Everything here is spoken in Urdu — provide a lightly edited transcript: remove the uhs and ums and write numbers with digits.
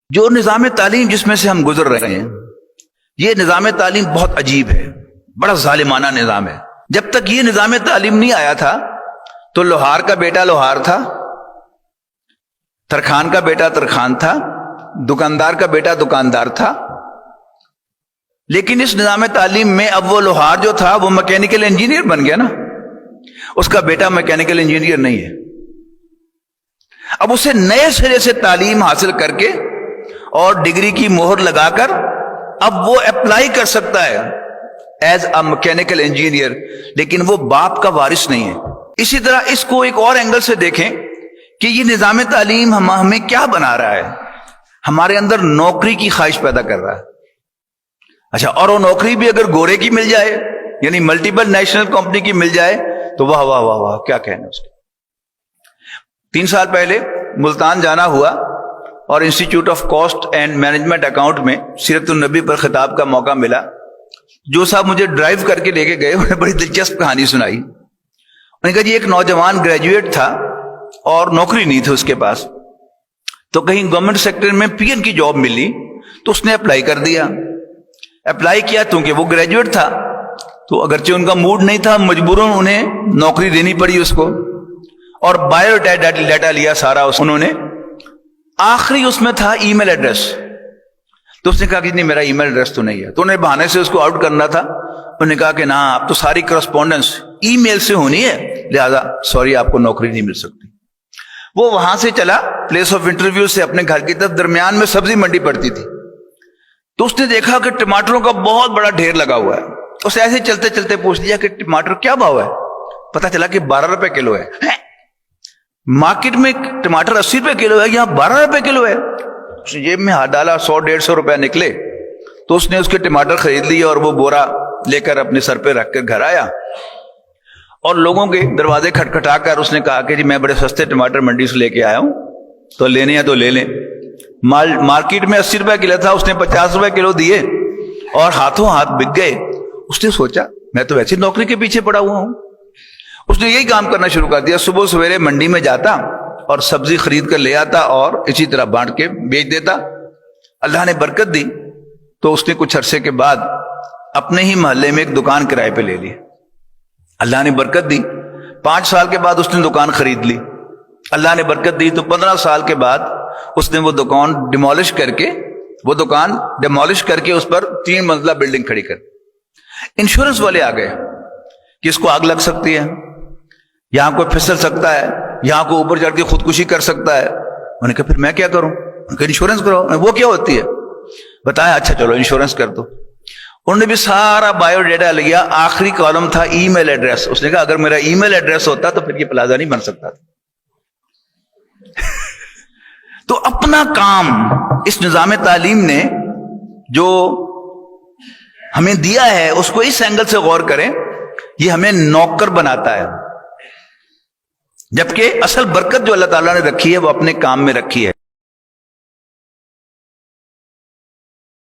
جو نظام تعلیم جس میں سے ہم گزر رہے ہیں، یہ نظام تعلیم بہت عجیب ہے، بڑا ظالمانہ نظام ہے۔ جب تک یہ نظام تعلیم نہیں آیا تھا تو لوہار کا بیٹا لوہار تھا، ترخان کا بیٹا ترخان تھا، دکاندار کا بیٹا دکاندار تھا۔ لیکن اس نظام تعلیم میں اب وہ لوہار جو تھا وہ میکینیکل انجینئر بن گیا نا، اس کا بیٹا میکینیکل انجینئر نہیں ہے۔ اب اسے نئے سرے سے تعلیم حاصل کر کے اور ڈگری کی مہر لگا کر اب وہ اپلائی کر سکتا ہے ایز اے میکینیکل انجینئر، لیکن وہ باپ کا وارث نہیں ہے۔ اسی طرح اس کو ایک اور اینگل سے دیکھیں کہ یہ نظام تعلیم ہمیں کیا بنا رہا ہے، ہمارے اندر نوکری کی خواہش پیدا کر رہا ہے۔ اچھا، اور وہ نوکری بھی اگر گورے کی مل جائے، یعنی ملٹیپل نیشنل کمپنی کی مل جائے تو واہ واہ واہ واہ، کیا کہنا اس کے۔ 3 سال پہلے ملتان جانا ہوا اور institute of cost and management account میں سیرت النبی پر خطاب کا موقع ملا۔ جو صاحب مجھے ڈرائیو کر کے لے کے گئے انہوں نے بڑی دلچسپ کہانی سنائی۔ انہوں نے کہا جی ایک نوجوان گریجویٹ تھا اور نوکری نہیں تھی اس کے پاس، تو کہیں گورنمنٹ سیکٹر میں پی این کی جاب ملی تو اس نے اپلائی کر دیا۔ اپلائی کیا کیونکہ وہ گریجویٹ تھا، تو اگرچہ ان کا موڈ نہیں تھا، مجبوراً انہیں نوکری دینی پڑی اس کو، اور بایو ڈیٹا لیا سارا انہوں نے۔ آخری اس میں تھا ای میل ایڈریس، تو اس نے کہا کہ نہیں میرا ای میل ایڈریس تو نہیں ہے، تو انہیں بہانے سے اس کو آؤٹ کرنا تھا۔ انہوں نے کہا کہ نا اب تو ساری کرسپونڈنس ای میل سے ہونی ہے، لہذا سوری آپ کو نوکری نہیں مل سکتی۔ وہ وہاں سے چلا پلیس آف انٹرویو سے اپنے گھر کی طرف، درمیان میں سبزی منڈی پڑتی تھی، تو اس نے دیکھا کہ ٹماٹروں کا بہت بڑا ڈھیر لگا ہوا ہے۔ اسے ایسے چلتے چلتے پوچھ لیا کہ ٹماٹر کیا بھاؤ ہے؟ پتا چلا کہ 12 روپے کلو ہے۔ مارکیٹ میں ٹماٹر 80 روپے کلو ہے، یہاں 12 روپے کلو ہے۔ اس نے جیب میں ہاتھ ڈالا، 100-150 روپے نکلے، تو اس نے اس کے ٹماٹر خرید لیے اور وہ بورا لے کر اپنے سر پہ رکھ کر گھر آیا، اور لوگوں کے دروازے کھٹکھٹا کر اس نے کہا کہ جی میں بڑے سستے ٹماٹر منڈی سے لے کے آیا ہوں، تو لینے ہیں تو لے لیں۔ مارکیٹ میں 80 روپے کلو تھا، اس نے 50 روپے کلو دیے اور ہاتھوں ہاتھ بک گئے۔ اس نے سوچا میں تو ویسے نوکری کے پیچھے پڑا ہوا ہوں۔ اس نے یہی کام کرنا شروع کر دیا، صبح سویرے منڈی میں جاتا اور سبزی خرید کر لے آتا اور اسی طرح بانٹ کے بیچ دیتا۔ اللہ نے برکت دی تو اس نے کچھ عرصے کے بعد اپنے ہی محلے میں ایک دکان کرائے پہ لے لی۔ اللہ نے برکت دی، 5 سال کے بعد اس نے دکان خرید لی۔ اللہ نے برکت دی تو 15 سال کے بعد اس نے وہ دکان ڈیمولش کر کے اس پر 3 منزلہ بلڈنگ کھڑی کر۔ انشورنس والے آ گئے کہ اس کو آگ لگ سکتی ہے، یہاں کوئی پھسل سکتا ہے، یہاں کو اوپر چڑھ کے خودکشی کر سکتا ہے۔ انہوں نے کہا پھر میں کیا کروں؟ انہوں نے کہا انشورنس کرو۔ وہ کیا ہوتی ہے بتایا؟ اچھا چلو انشورنس کر دو۔ انہوں نے بھی سارا بایو ڈیٹا لیا، آخری کالم تھا ای میل ایڈریس۔ اس نے کہا اگر میرا ای میل ایڈریس ہوتا تو پھر یہ پلازا نہیں بن سکتا تھا۔ تو اپنا کام اس نظام تعلیم نے جو ہمیں دیا ہے اس کو اس اینگل سے غور کریں، یہ ہمیں نوکر بناتا ہے، جبکہ اصل برکت جو اللہ تعالیٰ نے رکھی ہے وہ اپنے کام میں رکھی ہے۔